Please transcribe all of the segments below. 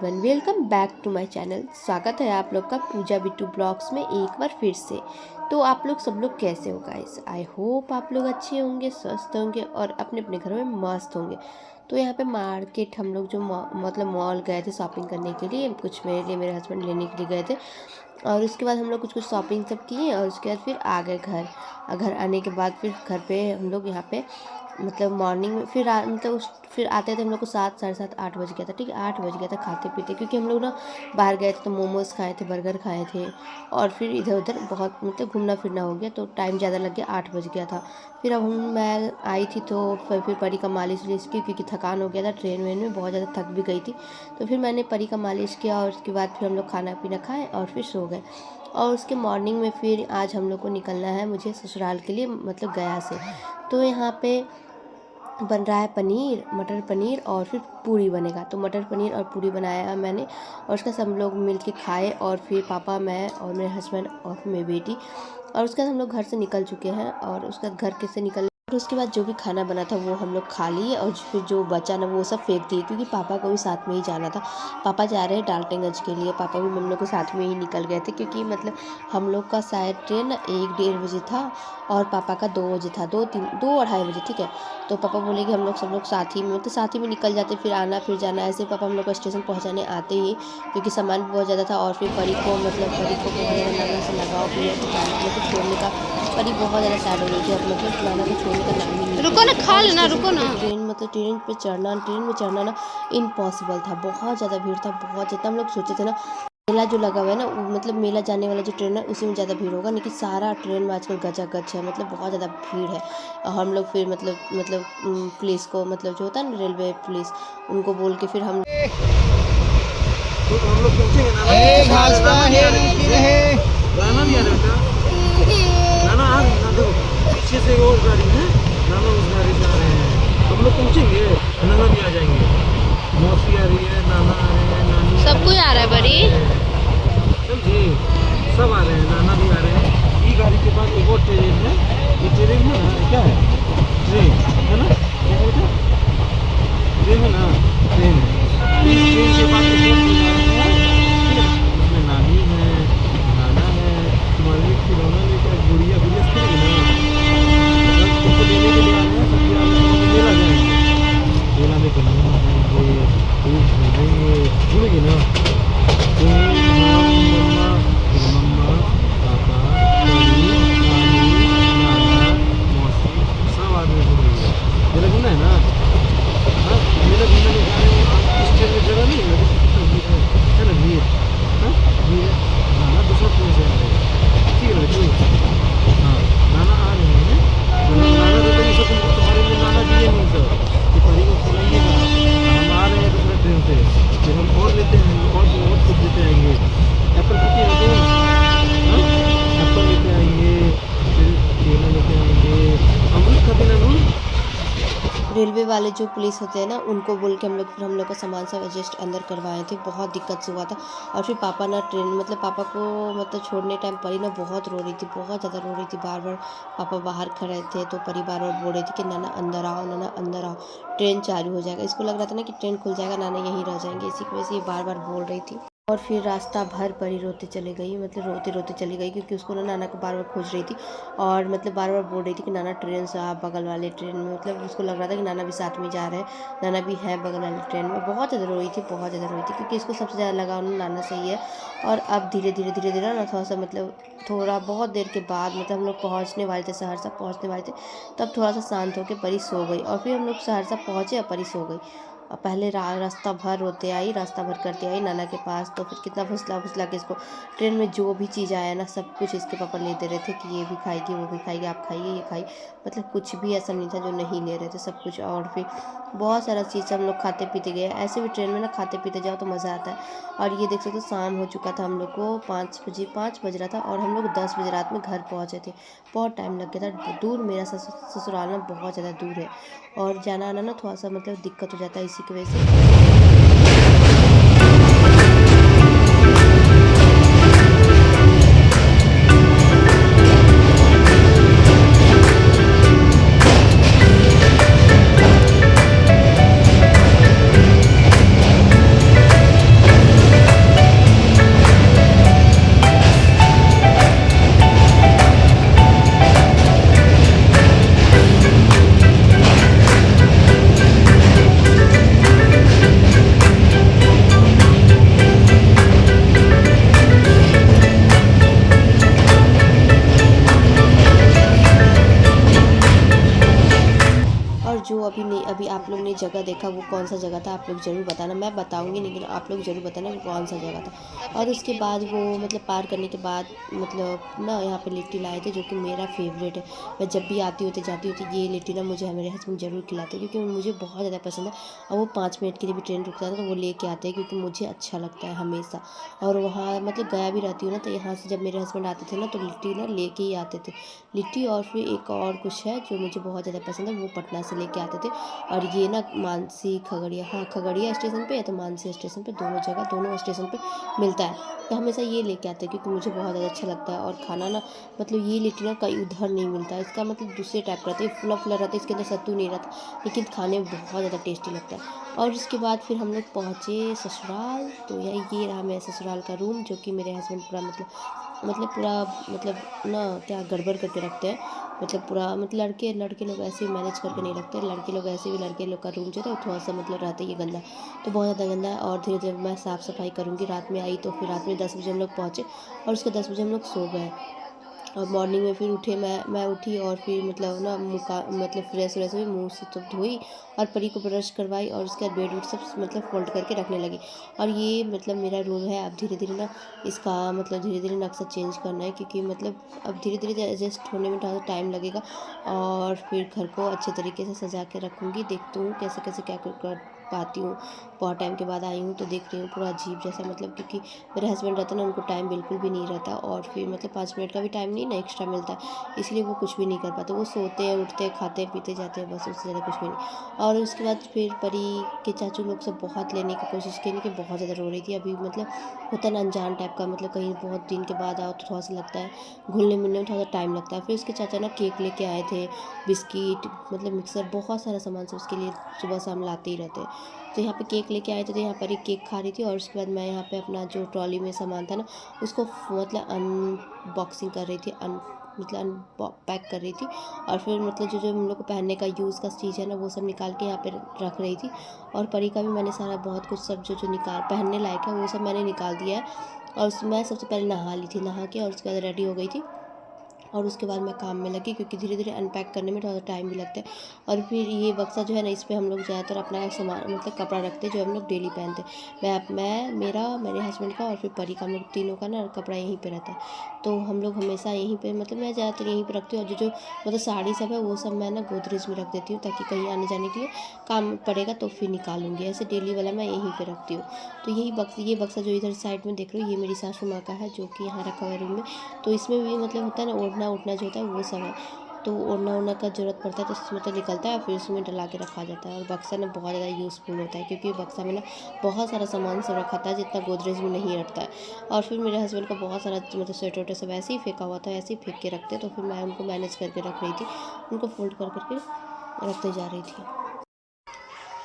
Everyone, welcome back to my channel. स्वागत है आप लोग का पूजा बिट्टू ब्लॉग्स में एक बार फिर से। तो आप लोग सब लोग कैसे हो गाइस? आई होप आप लोग अच्छे होंगे, स्वस्थ होंगे और अपने अपने घरों में मस्त होंगे। तो यहाँ पे मार्केट हम लोग जो मतलब मॉल गए थे शॉपिंग करने के लिए, कुछ मेरे लिए मेरे हस्बैंड लेने के लिए गए थे। और उसके बाद हम लोग कुछ कुछ शॉपिंग सब किए और उसके बाद फिर आ गए घर आने के बाद फिर घर पे हम लोग यहाँ पे मतलब मॉर्निंग में फिर आते थे हम लोग को 7 साढ़े 7 8 बज गया था। ठीक है, 8 बज गया था खाते पीते, क्योंकि हम लोग ना बाहर गए थे तो मोमोज़ खाए थे, बर्गर खाए थे और फिर इधर उधर बहुत मतलब घूमना फिरना हो गया, तो टाइम ज़्यादा लग गया, 8 बज गया था। फिर अब मैं आई थी तो फिर परी का मालिश वालिश की, क्योंकि थकान हो गया था, ट्रेन वेन में बहुत ज़्यादा थक भी गई थी। तो फिर मैंने परी का मालिश किया और उसके बाद फिर हम लोग खाना पीना खाए और फिर सो गए। और उसके मॉर्निंग में फिर आज हम लोग को निकलना है मुझे ससुराल के लिए, मतलब गया से। तो यहाँ पे बन रहा है पनीर, मटर पनीर और फिर पूरी बनेगा। तो मटर पनीर और पूरी बनाया मैंने और उसका सब लोग मिल के खाए और फिर पापा, मैं और मेरे हस्बैंड और मेरी बेटी। और उसके बाद हम लोग घर से निकल चुके हैं और उसके बाद घर के से निकल और उसके बाद जो भी खाना बना था वो हम लोग खा लिए और फिर जो बचा ना वो सब फेंक दिए, क्योंकि पापा को भी साथ में ही जाना था। पापा जा रहे हैं डाल्टनगंज के लिए, पापा भी मम्मी लोग के साथ में ही निकल गए थे, क्योंकि मतलब हम लोग का शायद ट्रेन 1 डेढ़ बजे था और पापा का 2 बजे था, 2 अढ़ाई बजे। ठीक है, तो पापा बोले कि हम लोग सब लोग साथ ही में तो साथ ही में निकल जाते, फिर आना फिर जाना। ऐसे पापा हम लोग को स्टेशन पहुँचाने आते ही, क्योंकि सामान भी बहुत ज़्यादा था और फिर परी को बहुत ज़्यादा नाना से लगाव भी है, तो नाना को छोड़ने का परी बहुत ज़्यादा सैड हो रही थी। अब मतलब नाना को छोड़ने का नाम ही नहीं। रुको ना, खा लेना, रुको ना। ट्रेन में चढ़ना ना इम्पॉसिबल था, बहुत ज़्यादा भीड़ था, बहुत ज़्यादा। हम लोग सोचे थे ना मेला जो लगा हुआ है ना, मतलब मेला जाने वाला जो ट्रेन है उसी में ज़्यादा भीड़ होगा, लेकिन सारा ट्रेन में आजकल गच है, मतलब बहुत ज़्यादा भीड़ है। और हम लोग फिर मतलब पुलिस को, मतलब जो होता है ना रेलवे पुलिस, उनको बोल के फिर हम लोग पहुंचेंगे ना। नाना आ रहे हैं ना, देखो पीछे से और गाड़ी है, नाना उस गाड़ी से आ रहे हैं। हम लोग पहुंचेंगे, नाना भी आ जाएंगे, मौसी आ रही है, नाना आ रहे हैं, नानी सब कोई आ रहा है बड़ी, समझे, सब आ रहे हैं, नाना भी आ रहे हैं। ये गाड़ी के बाद एक और ट्रेन है, ये ट्रेन है ना, क्या है ट्रेन है ना, क्या है बेटा, ट्रेन है ना, ट्रेन है। इस ट्रेन के बाद एक और ट्रेन आ रही है, उसमें नानी है, नाना है, तुम्हारे लिए खिलौना लेकर गुड़िया खेलेंगे ना, तुमको लेने के लिए आ रहे हैं। सब मेला जाएंगे, मेला में घूमने जाएंगे, घूमेंगे, घूमेंगे ना। मम्मा मम्मा पापा नानी नाना मौसी सब आदमी घूमेंगे। मेला घूमना है ना, हाँ मेला घूमने में जा रहे हैं। इस ट्रेन में जगह नहीं है, कितना भीड़ है ना, भीड़, हाँ भीड़। नाना दूसरा ट्रेन से आ रहे हैं, ठीक है बेटी, हाँ नाना आ रहे हैं। नाना तो कहीं से तुम्हारे लिए नाना दिए नहीं सर कि परी को खिलाइएगा, हम आ रहे हैं दूसरे ट्रेन से, फिर हम और लेते हैं और कुछ लेते आएंगे। एप्पल पीती है तो एप्पल लेते आएंगे, फिर केला लेते आएंगे, अमरूद खाते ना नून। रेलवे वाले जो पुलिस होते हैं ना, उनको बोल के हम लोग का सामान सब एडजस्ट अंदर करवाए थे। बहुत दिक्कत से हुआ था। और फिर पापा ना ट्रेन मतलब पापा को मतलब छोड़ने टाइम परी ना बहुत रो रही थी, बहुत ज़्यादा रो रही थी। बार बार पापा बाहर खड़े थे तो परी बार बार बोल रही थी कि नाना अंदर आओ, नाना अंदर आओ, ट्रेन चालू हो जाएगा। इसको लग रहा था ना कि ट्रेन खुल जाएगा, नाना यहीं रह जाएंगे, इसी की वजह से ये बार बार बोल रही थी। और फिर रास्ता भर परी रोते चली गई, मतलब रोते रोते चली गई, क्योंकि उसको ना नाना को बार बार खोज रही थी और मतलब बार बार बोल रही थी कि नाना ट्रेन से आप बगल वाले ट्रेन में, मतलब उसको लग रहा था कि नाना भी साथ में जा रहे हैं, नाना भी है बगल वाले ट्रेन में। बहुत ज़्यादा रोई थी, बहुत ज़्यादा रोई थी, क्योंकि इसको सबसे ज़्यादा लगा नाना से ही है। और अब धीरे धीरे ना थोड़ा सा मतलब थोड़ा बहुत देर के बाद मतलब हम लोग पहुँचने वाले थे, सहरसा पहुँचने वाले थे, तब थोड़ा सा शांत होकर परी सो गई। और फिर हम लोग सहरसा पहुँचे और परी सो गई। और पहले रास्ता भर रोते आई, रास्ता भर करते आई नाना के पास। तो फिर कितना फुसला के इसको ट्रेन में जो भी चीज़ आया ना सब कुछ इसके पापा ले दे रहे थे कि ये भी खाएगी, वो भी खाएगी, आप खाइए, ये खाइए, मतलब कुछ भी ऐसा नहीं था जो नहीं ले रहे थे, सब कुछ। और फिर बहुत सारा चीज़ हम लोग खाते पीते गए। ऐसे भी ट्रेन में ना खाते पीते जाओ तो मज़ा आता है। और ये देख सकते हो शाम हो चुका था, हम लोग को 5 बज रहा था और हम लोग 10 बजे रात में घर पहुँचे थे। बहुत टाइम लग गया था। दूर मेरा ससुराल ना बहुत ज़्यादा दूर है और जाना आना ना थोड़ा सा मतलब दिक्कत हो जाता है, इसी की वजह से। जगह देखा वो कौन सा जगह था आप लोग ज़रूर बताना, मैं बताऊँगी लेकिन आप लोग ज़रूर बताना वो कौन सा जगह था। और उसके बाद वो मतलब पार करने के बाद मतलब ना यहाँ पे लिट्टी लाए थे जो कि मेरा फेवरेट है। मैं जब भी आती हूँ तो जाती हूँ तो ये लिट्टी ना मुझे मेरे हस्बैंड ज़रूर खिलाते हैं क्योंकि मुझे बहुत ज़्यादा पसंद है। और वो 5 मिनट के लिए भी ट्रेन रुकता है ना तो वो लेके आते हैं क्योंकि मुझे अच्छा लगता है हमेशा। और वहाँ मतलब गया भी रहती हूँ ना तो यहाँ से जब मेरे हस्बैंड आते थे ना तो लिट्टी ना लेके ही आते थे। लिट्टी और फिर एक और कुछ है जो मुझे बहुत ज़्यादा पसंद है वो पटना से लेके आते थे। और ये ना मानसी खगड़िया, हाँ खगड़िया स्टेशन पे या तो मानसी स्टेशन पे, दोनों जगह दोनों स्टेशन पे मिलता है। तो हमेशा ये लेके आते हैं क्योंकि मुझे बहुत ज़्यादा अच्छा लगता है। और खाना ना मतलब ये लिट्टी ना कहीं उधर नहीं मिलता है, इसका मतलब दूसरे टाइप का रहता है, फुला फुला रहता है, इसके अंदर सत्तू नहीं रहता लेकिन खाने में बहुत ज़्यादा टेस्टी लगता है। और उसके बाद फिर हम लोग पहुँचे ससुराल। तो ये रहा मेरा ससुराल का रूम जो कि मेरे हस्बैंड पूरा पूरा मतलब ना क्या गड़बड़ करके रखते हैं। मतलब पूरा मतलब लड़के लोग ऐसे ही मैनेज करके नहीं रखते, लड़के लोग ऐसे भी लड़के लोग का रूम जो है थोड़ा सा मतलब रहता ही है गंदा, तो बहुत ज़्यादा गंदा है। और धीरे धीरे मैं साफ़ सफाई करूँगी। रात में आई तो फिर रात में 10 बजे हम लोग पहुँचे और उसके 10 बजे हम लोग सो गए। और मॉर्निंग में फिर उठे, मैं उठी और फिर मतलब ना मुँह का मतलब फ्रेश व्रेश हुई, मुँह से तो धोई और परी को ब्रश करवाई और उसके बाद बेड वेड सब मतलब फ़ोल्ड करके रखने लगी। और ये मतलब मेरा रूम है। अब धीरे धीरे ना इसका मतलब धीरे धीरे नक्शा चेंज करना है क्योंकि मतलब अब धीरे धीरे एडजस्ट होने में थोड़ा टाइम लगेगा। और फिर घर को अच्छे तरीके से सजा के रखूँगी। देखती हूँ कैसे कैसे क्या कर पाती हूँ। बहुत टाइम के बाद आई हूँ तो देख रही हूँ पूरा अजीब जैसा मतलब क्योंकि मेरे हस्बैंड रहते हैं ना उनको टाइम बिल्कुल भी नहीं रहता। और फिर मतलब 5 मिनट का भी टाइम नहीं ना एक्स्ट्रा मिलता है, इसलिए वो कुछ भी नहीं कर पाते। वो सोते हैं, उठते हैं, खाते पीते जाते हैं, बस उससे ज़्यादा कुछ भी नहीं। और उसके बाद फिर परी के चाचू लोग सब बहुत लेने की कोशिश की लेकिन बहुत ज़्यादा रो रही थी। अभी मतलब होता है ना अनजान टाइप का, मतलब कहीं बहुत दिन के बाद आओ तो थोड़ा सा लगता है, घुलने मिलने में थोड़ा सा टाइम लगता है। फिर उसके चाचा ना केक लेके आए थे, बिस्किट मतलब मिक्सर बहुत सारा सामान सब उसके लिए सुबह शाम लाते ही रहते हैं। तो यहाँ पे केक लेके आए थे तो यहाँ पर ही केक खा रही थी। और उसके बाद मैं यहाँ पे अपना जो ट्रॉली में सामान था ना उसको मतलब अनबॉक्सिंग कर रही थी, मतलब अनपैक कर रही थी। और फिर मतलब जो जो हम लोग को पहनने का यूज़ का चीज़ है ना वो सब निकाल के यहाँ पे रख रही थी। और परी का भी मैंने सारा बहुत कुछ सब जो जो निकाल पहनने लायक है वो सब मैंने निकाल दिया है। और मैं सबसे पहले नहा ली थी, नहा के और उसके बाद रेडी हो गई थी। और उसके बाद मैं काम में लगी क्योंकि धीरे धीरे अनपैक करने में थोड़ा टाइम भी लगता है। और फिर ये बक्सा जो है ना इस पे हम लोग ज़्यादातर अपना सामान मतलब कपड़ा रखते हैं जो हम लोग डेली पहनते हैं। मैं मेरा मेरे हस्बैंड का और फिर परी का, हम लोग तीनों का ना कपड़ा यहीं पे रहता है। तो हम लोग हमेशा यहीं पे मतलब मैं ज़्यादातर यहीं पे रखती हूँ। और जो जो मतलब साड़ी सब है वो सब मैं ना गोदरेज में रख देती हूँ ताकि कहीं आने जाने के लिए काम पड़ेगा तो फिर निकालूंगी। ऐसे डेली वाला मैं यहीं पे रखती हूँ। तो ये बक्सा जो इधर साइड में देख रहे हो ये मेरी सासू माँ का है जो कि यहाँ रखा हुआ है रूम में। तो इसमें भी मतलब होता है ना ओढ़ना उठना जो होता है वो सब है। तो ओढ़ना उड़ना का ज़रूरत पड़ता है तो उसमें तो निकलता है फिर उसमें डला के रखा जाता है। और बक्सा ना बहुत ज़्यादा यूज़फुल होता है क्योंकि बक्सा में ना बहुत सारा सामान सब रखा था जितना गोदरेज में नहीं रखता है। और फिर मेरे हस्बैंड का बहुत सारा मतलब स्वेटर वेटर सब ऐसे ही फेंका हुआ था, ऐसे ही फेंक के रखते तो फिर मैं उनको मैनेज करके रख रही थी, उनको फोल्ड कर करके रखते जा रही थी।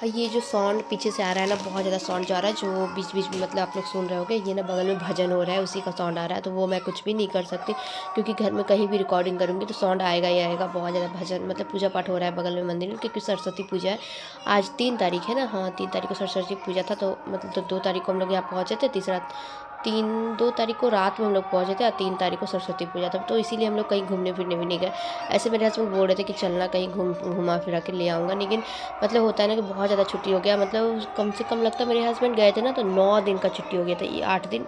और ये जो साउंड पीछे से आ रहा है ना बहुत ज़्यादा साउंड जा रहा है जो बीच बीच में मतलब आप लोग सुन रहे होगे, ये ना बगल में भजन हो रहा है उसी का साउंड आ रहा है। तो वो मैं कुछ भी नहीं कर सकती क्योंकि घर में कहीं भी रिकॉर्डिंग करूँगी तो साउंड आएगा ही आएगा। बहुत ज़्यादा भजन मतलब पूजा पाठ हो रहा है बगल में मंदिर में क्योंकि सरस्वती पूजा है। आज 3 तारीख है ना, हाँ 3 तारीख को सरस्वती पूजा था। तो मतलब तो 2 तारीख को हम लोग यहाँ पहुँचे थे, 2 तारीख को रात में हम लोग पहुँचे थे और 3 तारीख को सरस्वती पूजा था। तो इसीलिए हम लोग कहीं घूमने फिरने भी नहीं गए। ऐसे मेरे हस्बैंड बोल रहे थे कि चलना कहीं घुमा फिरा के ले आऊँगा, लेकिन मतलब होता है ना कि बहुत ज़्यादा छुट्टी हो गया। मतलब कम से कम लगता है मेरे हस्बैंड गए थे ना तो 9 दिन का छुट्टी हो गया था। ये 8 दिन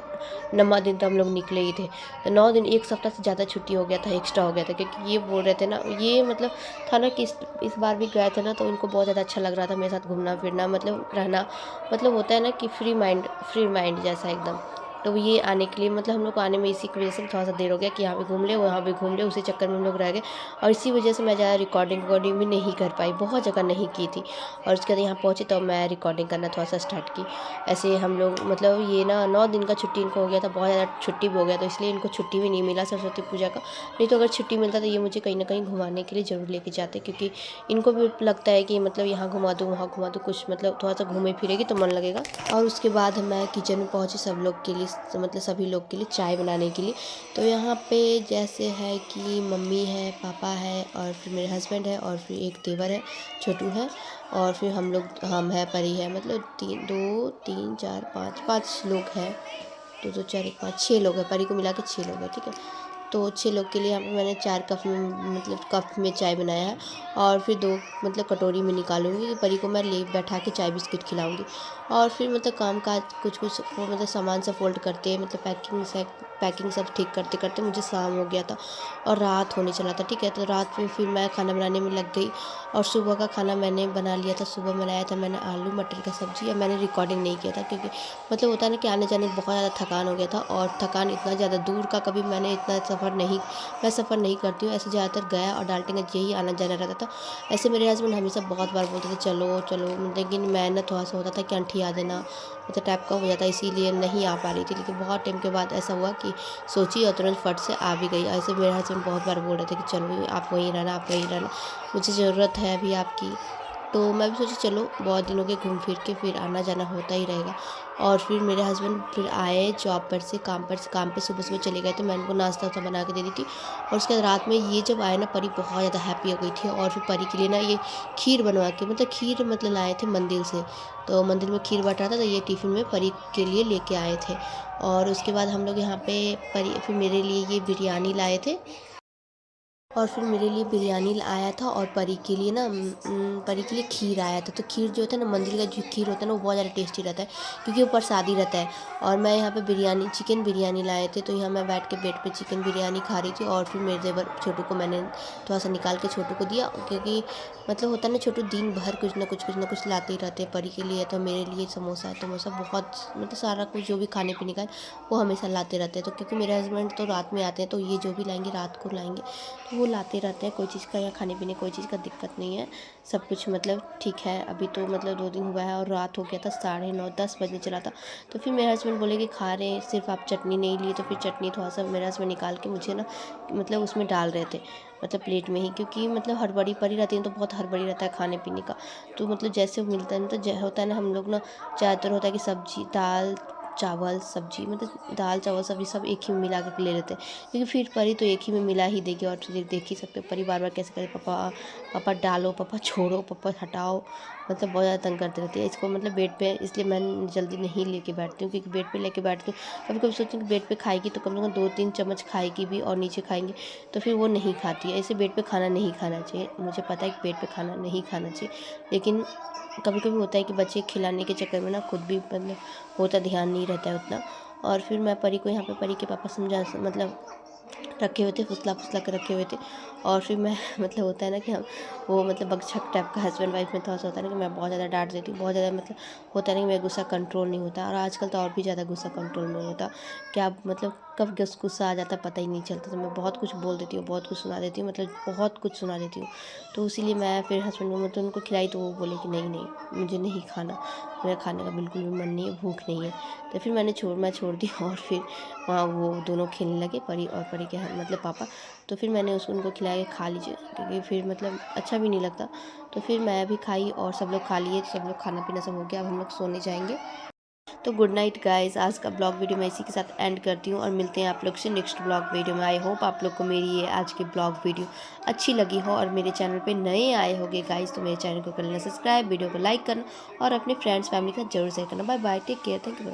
9वां दिन तो हम लोग निकले ही थे। तो 9 दिन 1 सप्ताह से ज़्यादा छुट्टी हो गया था, एक्स्ट्रा हो गया था क्योंकि ये बोल रहे थे ना, ये मतलब था ना कि इस बार भी गए थे ना तो इनको बहुत ज़्यादा अच्छा लग रहा था मेरे साथ घूमना फिरना मतलब रहना। मतलब होता है ना कि फ्री माइंड जैसा एकदम। तो ये आने के लिए मतलब हम लोग को आने में इसी की वजह से थोड़ा सा देर हो गया कि यहाँ पे घूम ले वहाँ पे घूम ले, उसी चक्कर में हम लोग रह गए। और इसी वजह से मैं ज़्यादा रिकॉर्डिंग भी नहीं कर पाई, बहुत जगह नहीं की थी। और उसके बाद यहाँ पहुँची तो मैं रिकॉर्डिंग करना थोड़ा सा स्टार्ट की। ऐसे हम लोग मतलब ये ना 9 दिन का छुट्टी इनको हो गया था, बहुत ज़्यादा छुट्टी भी हो गया तो इसलिए इनको छुट्टी भी नहीं मिला सरस्वती पूजा का। नहीं तो अगर छुट्टी मिलता तो ये मुझे कहीं ना कहीं घुमाने के लिए ज़रूर लेके जाते क्योंकि इनको भी लगता है कि मतलब यहाँ घुमा दूँ वहाँ घुमा दूँ, कुछ मतलब थोड़ा सा घूमे फिरेगी तो मन लगेगा। और उसके बाद मैं किचन में पहुँची सब लोग के लिए मतलब सभी लोग के लिए चाय बनाने के लिए। तो यहाँ पे जैसे है कि मम्मी है, पापा है और फिर मेरे हस्बैंड है और फिर एक देवर है, छोटू है और फिर हम है, परी है, मतलब 2 3 4 5 लोग हैं। 2 2 4 1 5 6 लोग हैं, परी को मिला के 6 लोग हैं, ठीक है। तो 6 लोग के लिए यहाँ पे मैंने 4 कप में मतलब कप में चाय बनाया है और फिर 2 मतलब कटोरी में निकालूंगी। तो परी को मैं ले बैठा के चाय बिस्किट खिलाऊंगी और फिर मतलब काम काज कुछ कुछ वो मतलब सामान सब फोल्ड करते मतलब पैकिंग सब ठीक करते करते मुझे शाम हो गया था और रात होने चला था। ठीक है, तो रात में फिर मैं खाना बनाने में लग गई और सुबह का खाना मैंने बना लिया था। सुबह बनाया था मैंने आलू मटर का सब्ज़ी और मैंने रिकॉर्डिंग नहीं किया था क्योंकि मतलब होता है ना कि आने जाने में बहुत ज़्यादा थकान हो गया था और थकान इतना ज़्यादा दूर का कभी मैंने इतना मैं सफ़र नहीं करती हूँ। ऐसे ज़्यादातर गया और डाल्टनगंज यही आना जाना रहता था। ऐसे मेरे हस्बैंड हमेशा बहुत बार बोलते थे चलो चलो, लेकिन मैं ना थोड़ा सा होता था कि अंठी आ देना मतलब टाइप का हो जाता, इसीलिए नहीं आ पा रही थी। लेकिन बहुत टाइम के बाद ऐसा हुआ कि सोची और तुरंत फट से आ भी गई। ऐसे मेरे हस्बैंड बहुत बार बोल रहे थे कि चलो आप वहीं रहना, आप वहीं रहना, मुझे ज़रूरत है अभी आपकी। तो मैं भी सोची चलो बहुत दिन हो गए घूम फिर के, फिर आना जाना होता ही रहेगा। और फिर मेरे हस्बैंड फिर आए जॉब पर से, काम पे सुबह सुबह चले गए थे। मैं उनको नाश्ता वास्ता बना के दे दी थी और उसके बाद रात में ये जब आए ना, परी बहुत ज़्यादा हैप्पी हो गई थी और फिर परी के लिए ना ये खीर बनवा के मतलब खीर मतलब लाए थे मंदिर से। तो मंदिर में खीर बट रहा था तो ये टिफ़िन में परी के लिए लेके आए थे। और उसके बाद हम लोग यहाँ पे परी फिर मेरे लिए ये बिरयानी लाए थे और फिर मेरे लिए बिरयानी आया था और परी के लिए ना परी के लिए खीर आया था। तो खीर जो होता है ना, मंदिर का जो खीर होता है ना, वो बहुत ज़्यादा टेस्टी रहता है क्योंकि वो प्रसादी रहता है। और मैं यहाँ पे चिकन बिरयानी लाए थे, तो यहाँ मैं बैठ के बेड पे चिकन बिरयानी खा रही थी और फिर मेरे देवर छोटू को मैंने थोड़ा सा निकाल के छोटू को दिया क्योंकि मतलब होता है ना छोटू दिन भर कुछ ना कुछ लाते ही रहते हैं। परी के लिए तो मेरे लिए समोसा बहुत मतलब सारा कुछ जो भी खाने पीने का है वो हमेशा लाते रहते हैं। तो क्योंकि मेरे हस्बैंड तो रात में आते हैं तो ये जो भी लाएंगे रात को लाएंगे, तो वो लाते रहते हैं। कोई चीज़ का यहाँ खाने पीने कोई चीज़ का दिक्कत नहीं है, सब कुछ मतलब ठीक है। अभी तो मतलब 2 दिन हुआ है और रात हो गया था 9:30-10 बजने चला था। तो फिर मेरे हस्बैंड बोले कि खा रहे हैं, सिर्फ आप चटनी नहीं लिए, तो फिर चटनी थोड़ा सा मेरे हस्बैंड निकाल के मुझे ना मतलब उसमें डाल रहे थे मतलब प्लेट में ही, क्योंकि मतलब हड़बड़ी पड़ी रहती है तो बहुत हड़बड़ी रहता है खाने पीने का। तो मतलब जैसे मिलता है मतलब होता है ना, हम लोग ना ज़्यादातर होता है कि सब्जी दाल चावल सब्जी मतलब दाल चावल सब्जी सब एक ही में मिला के ले लेते हैं क्योंकि फिर परी तो एक ही में मिला ही देगी। और फिर देख ही सकते हो परी बार बार कैसे करे, पापा पापा डालो, पापा छोड़ो, पापा हटाओ, मतलब बहुत ज़्यादा तंग करते रहती है इसको मतलब बेड पे। इसलिए मैं जल्दी नहीं लेके बैठती हूँ क्योंकि बेड पे लेके बैठती हूँ कभी कभी सोचती हूँ कि बेड पे खाएगी तो कम से कम 2-3 चम्मच खाएगी भी और नीचे खाएंगे, तो फिर वो नहीं खाती है। ऐसे बेड पे खाना नहीं खाना चाहिए, मुझे पता है कि बेड पे खाना नहीं खाना चाहिए, लेकिन कभी कभी होता है कि बच्चे खिलाने के चक्कर में ना खुद भी मतलब होता ध्यान नहीं रहता है उतना। और फिर मैं परी को यहाँ पे परी के पापा समझा मतलब रखे हुए थे, फुसला फुसला कर रखे हुए थे। और फिर मैं मतलब होता है ना कि हम वो मतलब बकझक टाइप का हस्बैंड वाइफ में थोड़ा सा होता है ना कि मैं बहुत ज़्यादा डांट देती हूँ, बहुत ज़्यादा मतलब होता है ना कि मेरा गुस्सा कंट्रोल नहीं होता। और आजकल तो और भी ज़्यादा गुस्सा कंट्रोल नहीं होता, क्या मतलब कब गुस्सा आ जाता पता ही नहीं चलता। तो मैं बहुत कुछ बोल देती हूँ, बहुत कुछ सुना देती हूँ, मतलब बहुत कुछ सुना देती हूँ। तो इसीलिए मैं फिर हस्बैंड को मतलब उनको खिलाई तो वो बोले कि नहीं नहीं मुझे नहीं खाना, मेरा खाने का बिल्कुल भी मन नहीं है, भूख नहीं है। तो फिर मैं छोड़ दी और फिर वहाँ वो दोनों खेलने लगे, परी और परी के मतलब पापा। तो फिर मैंने उनको खिलाया कि खा लीजिए क्योंकि फिर मतलब अच्छा भी नहीं लगता। तो फिर मैं भी खाई और सब लोग खा लिए, सब लोग खाना पीना सब हो गया, अब हम लोग सोने जाएंगे। तो गुड नाइट गाइस, आज का ब्लॉग वीडियो मैं इसी के साथ एंड करती हूँ और मिलते हैं आप लोग से नेक्स्ट ब्लॉग वीडियो में। आई होप आप लोग को मेरी ये आज की ब्लॉग वीडियो अच्छी लगी हो और मेरे चैनल पे नए आए होगे गाइस तो मेरे चैनल को कर लेना सब्सक्राइब, वीडियो को लाइक करना और अपने फ्रेंड्स फैमिली का जरूर शेयर करना। Bye bye, take care, thank you.